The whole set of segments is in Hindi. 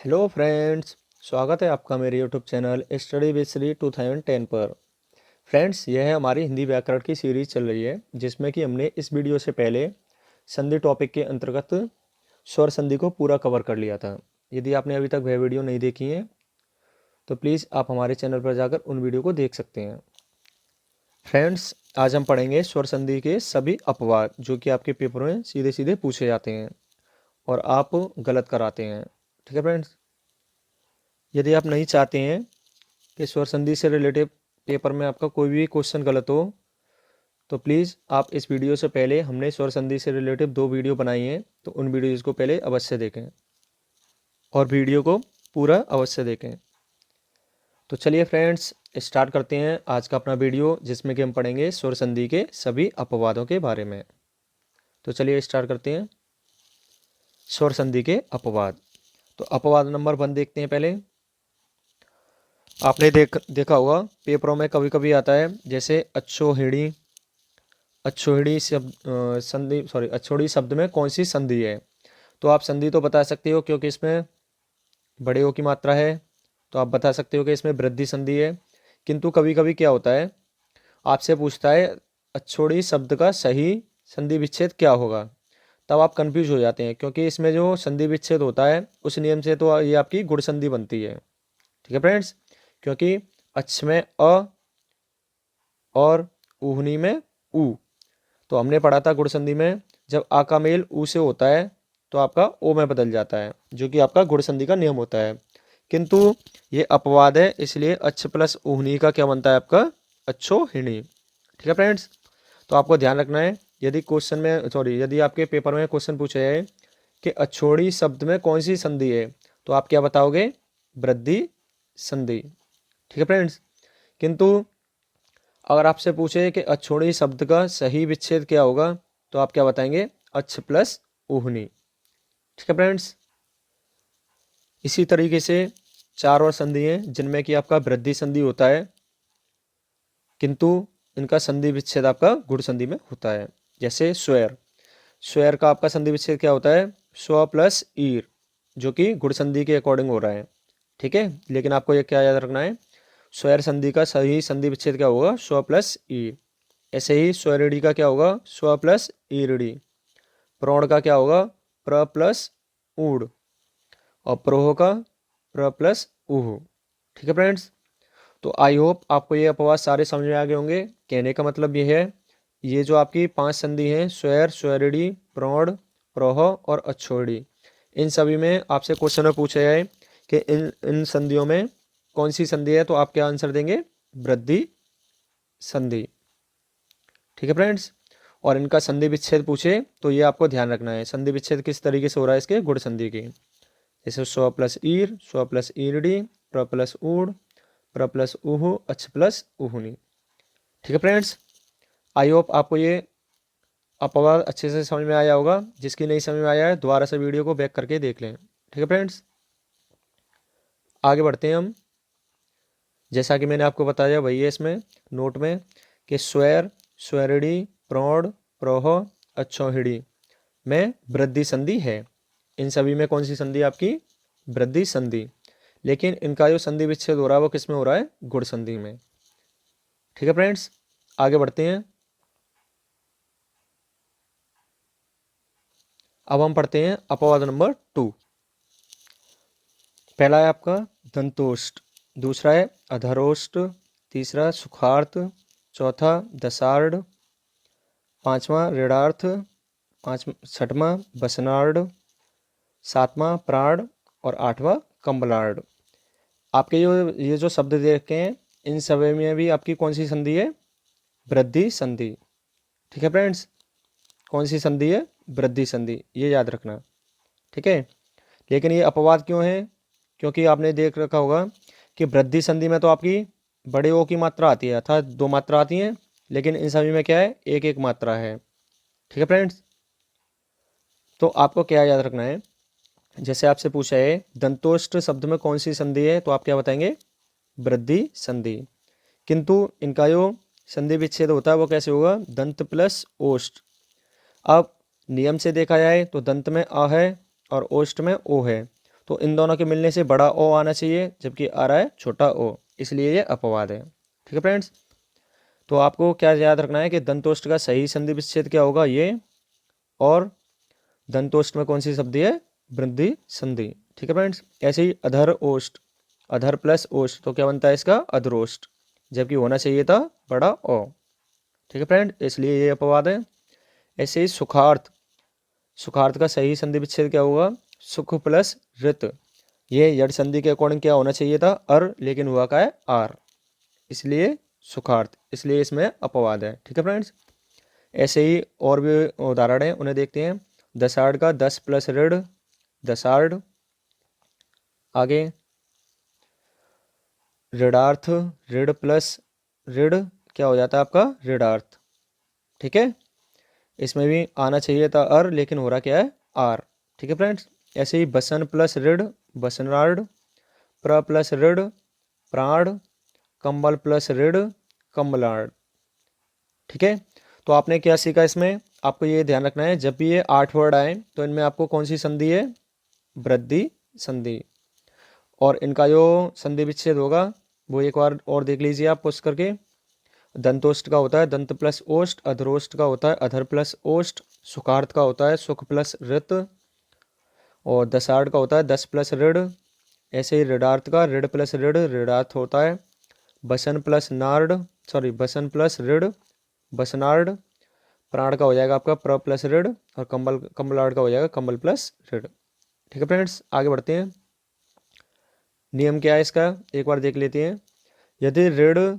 हेलो फ्रेंड्स, स्वागत है आपका मेरे YouTube channel study with Shri 2010 पर। फ्रेंड्स, यह है हमारी हिंदी व्याकरण की सीरीज चल रही है, जिसमें कि हमने इस वीडियो से पहले संधि टॉपिक के अंतर्गत स्वर संधि को पूरा कवर कर लिया था। यदि आपने अभी तक वह वीडियो नहीं देखी है तो प्लीज़ आप हमारे चैनल पर जाकर उन वीडियो को देख सकते हैं। फ्रेंड्स, आज हम पढ़ेंगे स्वर संधि के सभी अपवाद, जो कि आपके पेपर में सीधे सीधे पूछे जाते हैं और आप गलत कराते हैं। ठीक है फ्रेंड्स, यदि आप नहीं चाहते हैं कि स्वर संधि से रिलेटेड पेपर में आपका कोई भी क्वेश्चन गलत हो, तो प्लीज़ आप इस वीडियो से पहले हमने स्वर संधि से रिलेटेड 2 वीडियो बनाई हैं, तो उन वीडियोज़ को पहले अवश्य देखें और वीडियो को पूरा अवश्य देखें। तो चलिए फ्रेंड्स, स्टार्ट करते हैं आज का अपना वीडियो, जिसमें कि हम पढ़ेंगे स्वर संधि के सभी अपवादों के बारे में। तो चलिए स्टार्ट करते हैं स्वर संधि के अपवाद। तो अपवाद नंबर 1 देखते हैं पहले। आपने देखा होगा पेपरों में कभी कभी आता है, जैसे अच्छोहिड़ी। अच्छोहिड़ी अच्छोहिड़ी शब्द में कौन सी संधि है? तो आप संधि तो बता सकते हो क्योंकि इसमें बड़े ओ की मात्रा है, तो आप बता सकते हो कि इसमें वृद्धि संधि है। किंतु कभी कभी क्या होता है, आपसे पूछता है अच्छोहिड़ी शब्द का सही संधि विच्छेद क्या होगा। तब आप कंफ्यूज हो जाते हैं, क्योंकि इसमें जो संधि विच्छेद होता है उस नियम से तो ये आपकी गुण संधि बनती है। ठीक है फ्रेंड्स, क्योंकि अच्छ में अ और ऊहनी में ऊ। तो हमने पढ़ा था गुण संधि में जब आ का मेल ऊ से होता है तो आपका ओ में बदल जाता है, जो कि आपका गुण संधि का नियम होता है। किंतु ये अपवाद है, इसलिए अच्छ प्लस ऊहनी का क्या बनता है आपका अच्छोहिणी। ठीक है फ्रेंड्स, तो आपको ध्यान रखना है, यदि आपके पेपर में क्वेश्चन पूछा जाए कि अच्छोड़ी शब्द में कौन सी संधि है, तो आप क्या बताओगे? वृद्धि संधि। ठीक है फ्रेंड्स, किंतु अगर आपसे पूछे कि अच्छोड़ी शब्द का सही विच्छेद क्या होगा, तो आप क्या बताएंगे? अच्छ प्लस ऊहनी। ठीक है फ्रेंड्स, इसी तरीके से 4 और संधि हैं जिनमें कि आपका वृद्धि संधि होता है, किंतु इनका संधि विच्छेद आपका गुण संधि में होता है। जैसे स्वेर। स्वेर का आपका संधि विच्छेद क्या होता है? स्व प्लस ईर, जो कि गुण संधि के अकॉर्डिंग हो रहा है। ठीक है, लेकिन आपको ये क्या याद रखना है, स्वर संधि का सही संधि विच्छेद क्या होगा? स्व प्लस ई। ऐसे ही स्वरिड़ी का क्या होगा? स्व प्लस ईरिड़ी। प्रोण का क्या होगा? प्र प्लस ऊड। और प्रोह का प्र प्लस ऊह। ठीक है फ्रेंड्स, तो आई होप आपको ये अपवाद सारे समझ में आ गए होंगे। कहने का मतलब ये है, ये जो आपकी 5 संधि हैं, स्वर, स्वरिड़ी, प्रोण, प्रोह और अच्छोहिड़ी, इन सभी में आपसे क्वेश्चन में पूछा जाए कि इन इन संधियों में कौन सी संधि है, तो आप क्या आंसर देंगे? वृद्धि संधि। ठीक है फ्रेंड्स, और इनका संधि विच्छेद पूछे तो ये आपको ध्यान रखना है, संधि विच्छेद किस तरीके से हो रहा है इसके गुण संधि की। जैसे स्व प्लस ईर, स्व प्लस ईरडी, प्र प्लस ऊड, प्र प्लस ऊहु, अच्छ प्लस ऊहुनी। ठीक है फ्रेंड्स, आई होप आपको ये अपवाद अच्छे से समझ में आया होगा। जिसकी नहीं समझ में आया है दोबारा से वीडियो को बैक करके देख लें। ठीक है फ्रेंड्स, आगे बढ़ते हैं हम। जैसा कि मैंने आपको बताया वही है इसमें नोट में कि स्वर, स्वरिड़ी, प्रौढ़, प्रोह, अच्छोहिड़ी में वृद्धि संधि है। इन सभी में कौन सी संधि आपकी? वृद्धि संधि। लेकिन इनका जो संधि विच्छेद हो रहा है वो किस में हो रहा है? गुण संधि में। ठीक है फ्रेंड्स, आगे बढ़ते हैं। अब हम पढ़ते हैं अपवाद नंबर 2। पहला है आपका दंतोष्ट, दूसरा है अधरोष्ट, तीसरा सुखार्थ, चौथा दशार्ध, पांचवा ऋणार्थ, छठवां वसनार्ध, सातवां प्राण और आठवां कम्बलार्ध। आपके ये जो शब्द दे रखे हैं, इन सभी में भी आपकी कौन सी संधि है? वृद्धि संधि। ठीक है फ्रेंड्स, कौन सी संधि है? वृद्धि संधि, ये याद रखना। ठीक है, लेकिन ये अपवाद क्यों है? क्योंकि आपने देख रखा होगा कि वृद्धि संधि में तो आपकी बड़े ओ की मात्रा आती है, अर्थात 2 मात्रा आती हैं, लेकिन इन सभी में क्या है? एक एक मात्रा है। ठीक है फ्रेंड्स, तो आपको क्या याद रखना है, जैसे आपसे पूछा है दंतोष्ट शब्द में कौन सी संधि है, तो आप क्या बताएंगे? वृद्धि संधि। किंतु इनका जो संधि विच्छेद होता है वो कैसे होगा? दंत प्लस ओष्ठ। अब नियम से देखा जाए तो दंत में अ है और ओष्ठ में ओ है, तो इन दोनों के मिलने से बड़ा ओ आना चाहिए, जबकि आ रहा है छोटा ओ, इसलिए ये अपवाद है। ठीक है फ्रेंड्स। तो आपको क्या याद रखना है कि दंतोष्ठ का सही संधि विच्छेद क्या होगा, ये, और दंतोष्ठ में कौन सी संधि है, वृद्धि संधि। ठीक है फ्रेंड्स। ऐसे ही अधर ओष्ठ, अधर प्लस ओष्ठ, तो क्या बनता है इसका, अधरोष्ठ, जबकि होना चाहिए था बड़ा ओ। ठीक है फ्रेंड, इसलिए ये अपवाद है। ऐसे ही सुखार्थ, सुखार्थ का सही संधि विच्छेद क्या होगा, सुख प्लस ऋत, ये यड संधि के अकॉर्डिंग क्या होना चाहिए था, अर, लेकिन हुआ क्या है, आर, इसलिए सुखार्थ, इसलिए इसमें अपवाद है। ठीक है फ्रेंड्स। ऐसे ही और भी उदाहरण हैं, उन्हें देखते हैं। दसाड़ का दस प्लस ऋण, दसाड़। आगे ऋणार्थ, ऋण प्लस ऋण क्या हो जाता है आपका, ऋणार्थ। ठीक है, इसमें भी आना चाहिए था अर, लेकिन हो रहा क्या है, आर। ठीक है फ्रेंड्स। ऐसे ही बसन प्लस ऋण, बसनार्ड, प्र प्लस ऋण, प्राण, कंबल प्लस ऋण, कम्बलार्ड। ठीक है, तो आपने क्या सीखा इसमें, आपको ये ध्यान रखना है जब भी ये 8 वर्ड आए तो इनमें आपको कौन सी संधि है, वृद्धि संधि, और इनका जो संधि विच्छेद होगा वो एक बार और देख लीजिए आप पुष्ट करके। दंतोष्ठ का होता है दंत प्लस ओष्ठ, अधरोष्ठ का होता है अधर प्लस ओष्ठ, सुखार्थ का होता है सुख प्लस ऋत, और दसार्ड का होता है दस प्लस ऋण। ऐसे ही ऋणार्थ का ऋण प्लस ऋण ऋणार्थ होता है। बसन प्लस नार्ड, सॉरी बसन प्लस ऋण, बसनार्ड। प्राण का हो जाएगा आपका प्र प्लस ऋण, और कंबल, कंबलार्ड का हो जाएगा कंबल प्लस ऋण। ठीक है फ्रेंड्स, आगे बढ़ते हैं। नियम क्या है इसका, एक बार देख लेते हैं। यदि ऋण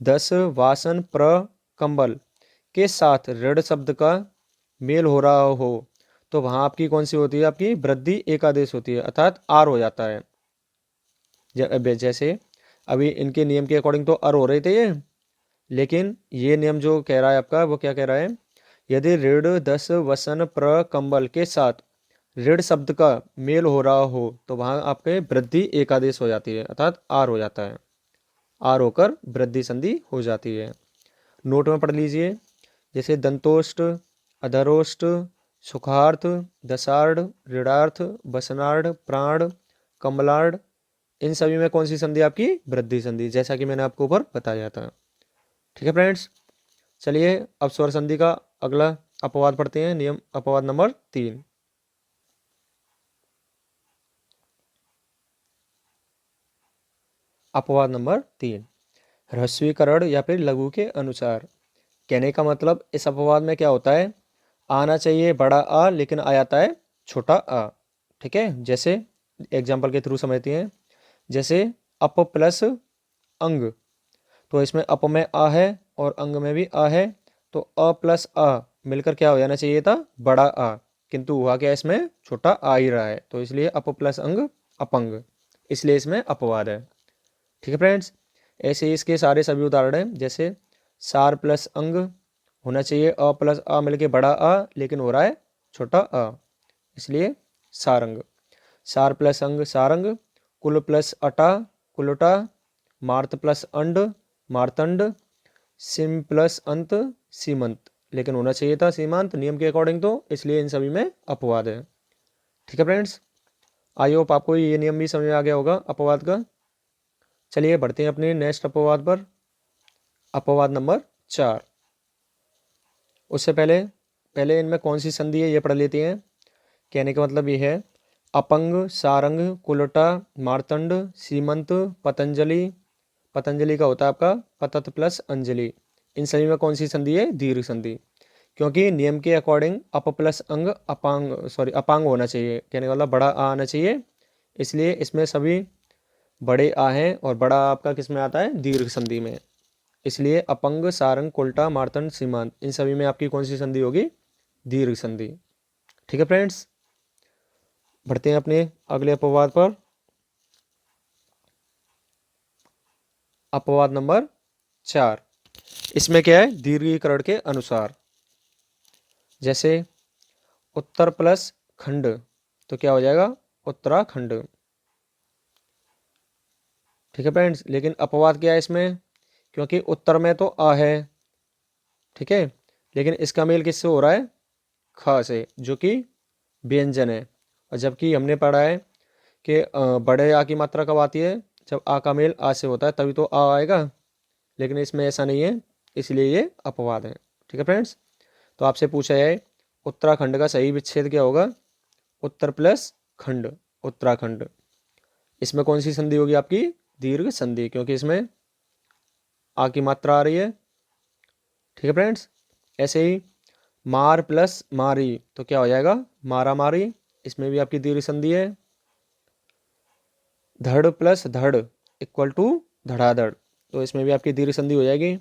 10 वासन प्र कंबल के साथ ऋण शब्द का मेल हो रहा हो तो वहां आपकी कौन सी होती है, आपकी वृद्धि एकादेश होती है, अर्थात आर हो जाता है। जैसे अभी इनके नियम के अकॉर्डिंग तो अर हो रहे थे ये, लेकिन ये नियम जो कह रहा है आपका वो क्या कह रहा है, यदि ऋण 10 वसन प्र कंबल के साथ ऋण शब्द का मेल हो रहा हो तो वहां आपके वृद्धि एकादेश हो जाती है, अर्थात आर हो जाता है, आर होकर वृद्धि संधि हो जाती है। नोट में पढ़ लीजिए, जैसे दंतोष्ठ, अधरोष्ठ, सुखार्थ, दशार्ध, ऋणार्थ, बसनार्ध, प्राण, कमलार्ध, इन सभी में कौन सी संधि आपकी, वृद्धि संधि, जैसा कि मैंने आपको ऊपर बताया था। ठीक है फ्रेंड्स, चलिए अब स्वर संधि का अगला अपवाद पढ़ते हैं। नियम अपवाद नंबर 3। अपवाद नंबर 3, ह्रस्वीकरण या फिर लघु के अनुसार। कहने का मतलब इस अपवाद में क्या होता है, आना चाहिए बड़ा आ लेकिन आ जाता है छोटा आ। ठीक है, जैसे एग्जाम्पल के थ्रू समझते हैं। जैसे अप प्लस अंग, तो इसमें अप में आ है और अंग में भी आ है, तो अ प्लस आ मिलकर क्या हो जाना चाहिए था, बड़ा आ, किंतु हुआ क्या, इसमें छोटा आ ही रहा है, तो इसलिए अप प्लस अंग अपंग, इसलिए इसमें अपवाद है। ठीक है फ्रेंड्स। ऐसे ही इसके सारे सभी उदाहरण हैं, जैसे सार प्लस अंग, होना चाहिए अ प्लस आ मिलके बड़ा आ, लेकिन हो रहा है छोटा आ, इसलिए सारंग। सार प्लस अंग सारंग, कुल प्लस अटा कुलटा, मार्त प्लस अंड मार्तंड, सिम प्लस अंत सीमंत, लेकिन होना चाहिए था सीमांत नियम के अकॉर्डिंग, तो इसलिए इन सभी में अपवाद है। ठीक है फ्रेंड्स, आई होप आपको ये नियम भी समझ में आ गया होगा अपवाद का। चलिए बढ़ते हैं अपने नेक्स्ट अपवाद पर, अपवाद नंबर 4। उससे पहले पहले इनमें कौन सी संधि है ये पढ़ लेते हैं। कहने का मतलब ये है, अपंग, सारंग, कुलटा, मार्तंड, सीमंत, पतंजलि। पतंजलि का होता है आपका पतत प्लस अंजलि, इन सभी में कौन सी संधि है, दीर्घ संधि, क्योंकि नियम के अकॉर्डिंग अप प्लस अंग अपांग, सॉरी अपांग होना चाहिए, कहने का मतलब बड़ा आ आना चाहिए, इसलिए इसमें सभी बड़े आ हैं, और बड़ा आपका किस में आता है, दीर्घ संधि में, इसलिए अपंग, सारंग, कुलटा, मार्तंड, सीमांत, इन सभी में आपकी कौन सी संधि होगी, दीर्घ संधि। ठीक है फ्रेंड्स, बढ़ते हैं अपने अगले अपवाद पर, अपवाद नंबर 4। इसमें क्या है, दीर्घीकरण के अनुसार। जैसे उत्तर प्लस खंड, तो क्या हो जाएगा, उत्तराखंड। ठीक है फ्रेंड्स, लेकिन अपवाद क्या है इसमें, क्योंकि उत्तर में तो आ है, ठीक है, लेकिन इसका मेल किससे हो रहा है, ख से, जो कि व्यंजन है, और जबकि हमने पढ़ा है कि बड़े आ की मात्रा कब आती है, जब आ का मेल आ से होता है तभी तो आ आएगा, लेकिन इसमें ऐसा नहीं है, इसलिए ये अपवाद है। ठीक है फ्रेंड्स, तो आपसे पूछा जाए उत्तराखंड का सही विच्छेद क्या होगा, उत्तर प्लस खंड, उत्तराखंड। इसमें कौन सी संधि होगी आपकी, दीर्घ संधि, क्योंकि इसमें आ की मात्रा आ रही है। ठीक है फ्रेंड्स, ऐसे ही मार प्लस मारी तो क्या हो जाएगा, मारा मारी, इसमें भी आपकी दीर्घ संधि है। धड़ प्लस धड़ इक्वल टू धड़ाधड़, तो इसमें भी आपकी दीर्घ संधि हो जाएगी।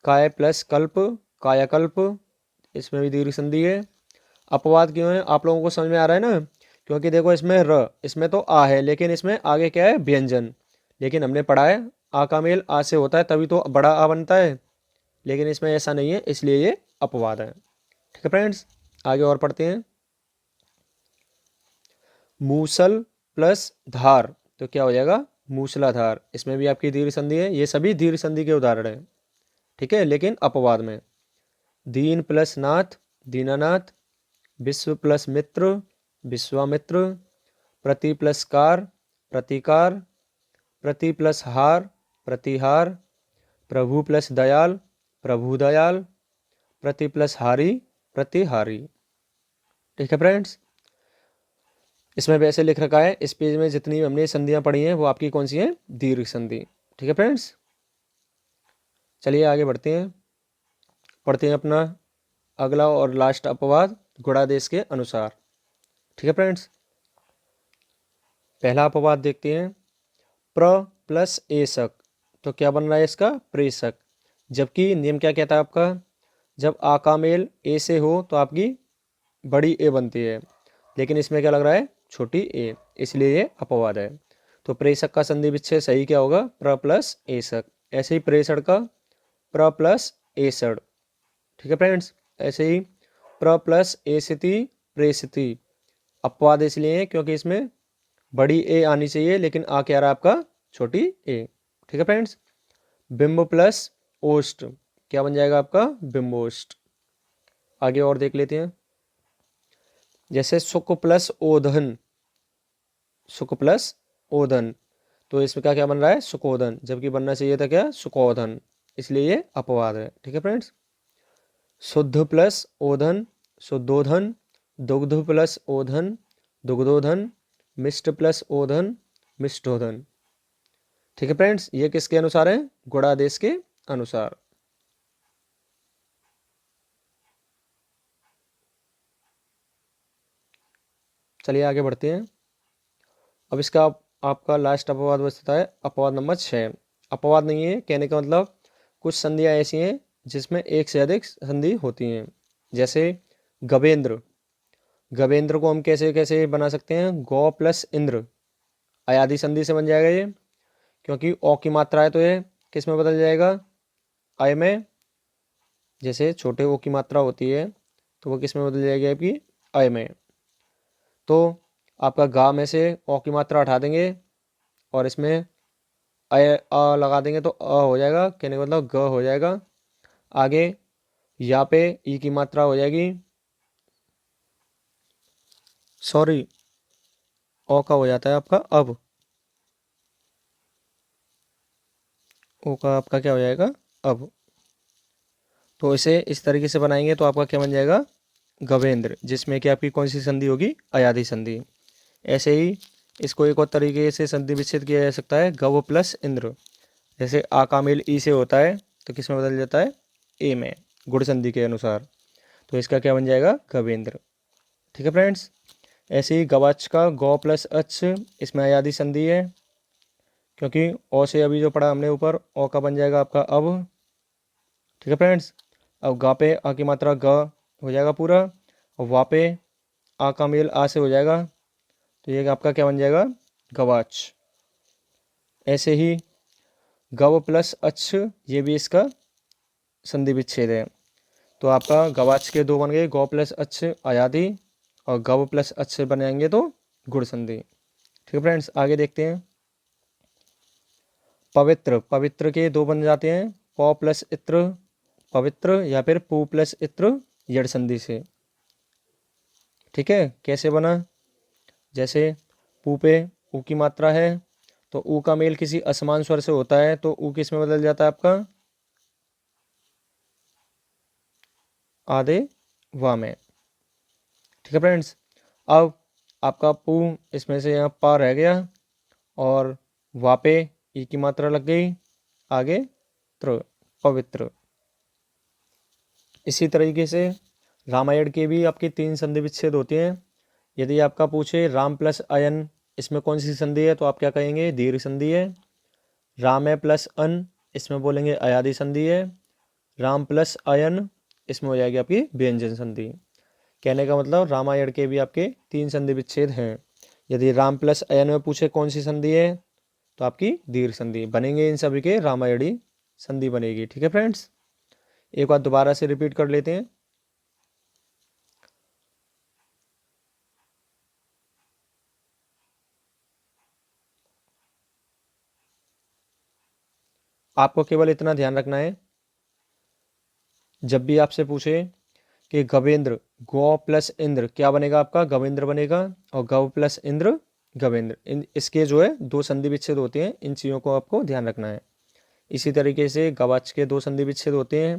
काय प्लस कल्प कायाकल्प, इसमें भी दीर्घ संधि है। अपवाद क्यों है आप लोगों को समझ में आ रहा है ना, क्योंकि देखो इसमें र, इसमें तो आ है लेकिन इसमें आगे क्या है, व्यंजन। लेकिन हमने पढ़ा है आ का मेल आ से होता है तभी तो बड़ा आ बनता है, लेकिन इसमें ऐसा नहीं है, इसलिए ये अपवाद है। ठीक है फ्रेंड्स, आगे और पढ़ते हैं। मूसल प्लस धार तो क्या हो जाएगा, मूसलाधार, इसमें भी आपकी दीर्घ संधि है। ये सभी दीर्घ संधि के उदाहरण हैं, ठीक है, लेकिन अपवाद में। दीन प्लस नाथ दीनानाथ, विश्व प्लस मित्र विश्वामित्र, प्रति प्लस कार प्रतिकार, प्रति प्लस हार प्रतिहार, प्रभु प्लस दयाल प्रभु दयाल, प्रति प्लस हारी प्रतिहारी। ठीक है फ्रेंड्स, इसमें वैसे लिख रखा है, इस पेज में जितनी हमने संधियां पढ़ी हैं वो आपकी कौन सी हैं, दीर्घ संधि। ठीक है फ्रेंड्स, चलिए आगे बढ़ते हैं, पढ़ते हैं अपना अगला और लास्ट अपवाद गुणादेश के अनुसार। ठीक है फ्रेंड्स, पहला अपवाद देखते हैं, प्र प्लस एशक तो क्या बन रहा है इसका, प्रेषक। जबकि नियम क्या कहता है आपका, जब आ का मेल ए से हो तो आपकी बड़ी ए बनती है, लेकिन इसमें क्या लग रहा है, छोटी ए, इसलिए ये अपवाद है। तो प्रेषक का संधि विच्छेद सही क्या होगा, प्र प्लस एशक। ऐसे ही प्रेषण का प्र प्लस एषण। ठीक है फ्रेंड्स, ऐसे ही प्र प्लस एसिति प्रेषिति, अपवाद इसलिए है क्योंकि इसमें बड़ी ए आनी चाहिए, लेकिन आ क्या रहा है आपका, छोटी ए। ठीक है फ्रेंड्स, बिंब प्लस ओष्ट क्या बन जाएगा आपका, बिंबोष्ट। आगे और देख लेते हैं, जैसे सुख प्लस ओधन, सुख प्लस ओधन, तो इसमें क्या क्या बन रहा है, सुकोधन, जबकि बनना चाहिए था क्या, सुकोधन, इसलिए ये अपवाद है। ठीक है फ्रेंड्स, शुद्ध प्लस ओधन शुद्धोधन, दुग्ध प्लस ओधन दुग्धोधन, मिष्ट प्लस ओधन मिष्टोधन। ठीक है फ्रेंड्स, ये किसके अनुसार है, गुणादेश के अनुसार। चलिए आगे बढ़ते हैं। अब इसका आपका लास्ट अपवाद बचता है अपवाद नंबर 6। अपवाद नहीं है, कहने का मतलब कुछ संधियां ऐसी हैं जिसमें एक से अधिक संधि होती हैं। जैसे गवेंद्र, गवेंद्र को हम कैसे कैसे बना सकते हैं, गौ प्लस इंद्र, अयादि संधि से बन जाएगा ये, क्योंकि ओ की मात्रा है तो ये किस में बदल जाएगा, अय में। जैसे छोटे ओ की मात्रा होती है तो वो किस में बदल जाएगी, आपकी अय में। तो आपका गा में से ओ की मात्रा हटा देंगे और इसमें अय अ लगा देंगे तो अ हो जाएगा, कहने का मतलब ग हो जाएगा। आगे या पे ई की मात्रा हो जाएगी, सॉरी ओ का हो जाता है आपका अब, ओ का आपका क्या हो जाएगा, अब। तो इसे इस तरीके से बनाएंगे तो आपका क्या बन जाएगा, गवेंद्र, जिसमें कि आपकी कौन सी संधि होगी, अयादि संधि। ऐसे ही इसको एक और तरीके से संधि विच्छेद किया जा सकता है, गव प्लस इंद्र। जैसे आ का मेल ई से होता है तो किस में बदल जाता है, ए में, गुण संधि के अनुसार। तो इसका क्या बन जाएगा, गवेंद्र। ठीक है फ्रेंड्स, ऐसे ही गवाच का गौ प्लस अच, इसमें अयादि संधि है, क्योंकि ओ से अभी जो पढ़ा हमने ऊपर, ओ का बन जाएगा आपका अब। ठीक है फ्रेंड्स, अब गा पे आ की मात्रा ग हो जाएगा पूरा, और वा पे आ का मेल आ से हो जाएगा, तो ये आपका क्या बन जाएगा, गवाच। ऐसे ही गव प्लस अच्छ, ये भी इसका संधि विच्छेद है। तो आपका गवाच के दो बन गए, गौ प्लस अच्छ अयादि, और गव प्लस अच्छ बनेंगे तो गुण संधि। ठीक है फ्रेंड्स, आगे देखते हैं। पवित्र, पवित्र के दो बन जाते हैं, पौ प्लस इत्र पवित्र, या फिर पू प्लस इत्र यड़ संधि से। ठीक है, कैसे बना, जैसे पू पे ऊ की मात्रा है तो ऊ का मेल किसी असमान स्वर से होता है तो ऊ किस में बदल जाता है आपका आधे वा में। ठीक है फ्रेंड्स। अब आपका पू इसमें से यहाँ पा रह गया और वा पे ई की मात्रा लग गई, आगे त्र पवित्र। इसी तरीके से रामायण के भी आपके 3 संधि विच्छेद होते हैं। यदि आपका पूछे राम प्लस अयन इसमें कौन सी संधि है तो आप क्या कहेंगे दीर्घ संधि है। राम है प्लस अन इसमें बोलेंगे अयादि संधि है। राम प्लस अयन इसमें हो जाएगी आपकी व्यंजन संधि। कहने का मतलब रामायण के भी आपके 3 संधि विच्छेद हैं। यदि राम प्लस अयन में पूछे कौन सी संधि है तो आपकी दीर्घ संधि बनेंगे, इन सभी के रामायणी संधि बनेगी। ठीक है फ्रेंड्स, एक बार दोबारा से रिपीट कर लेते हैं। आपको केवल इतना ध्यान रखना है, जब भी आपसे पूछे कि गवेंद्र गौ प्लस इंद्र क्या बनेगा आपका गवेंद्र बनेगा, और गव प्लस इंद्र गवेंद्र, इन इसके जो है 2 संधि विच्छेद होते हैं, इन चीज़ों को आपको ध्यान रखना है। इसी तरीके से गवाच के 2 संधि विच्छेद होते हैं,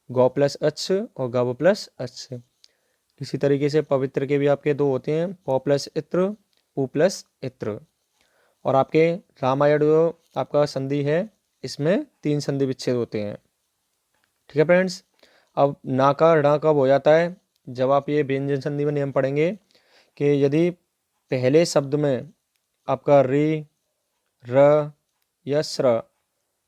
गौ प्लस अच्छ और गव प्लस अच्छ। इसी तरीके से पवित्र के भी आपके 2 होते हैं, पौ प्लस इत्र पू प्लस इत्र। और आपके रामायण जो आपका संधि है इसमें 3 संधि विच्छेद होते हैं। ठीक है फ्रेंड्स। अब ना का ऋणा कब हो जाता है, जब आप ये व्यंजन संधि में नियम पढ़ेंगे कि यदि पहले शब्द में आपका रि र या स्र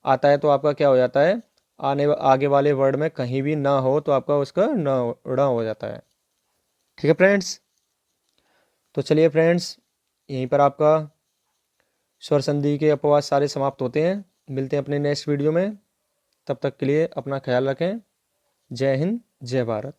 आता है तो आपका क्या हो जाता है आगे वाले वर्ड में कहीं भी ना हो तो आपका उसका न ऋणा हो जाता है। ठीक है फ्रेंड्स। तो चलिए फ्रेंड्स, यहीं पर आपका स्वर संधि के अपवाद सारे समाप्त होते हैं। मिलते हैं अपने नेक्स्ट वीडियो में, तब तक के लिए अपना ख्याल रखें। जय हिंद जय भारत।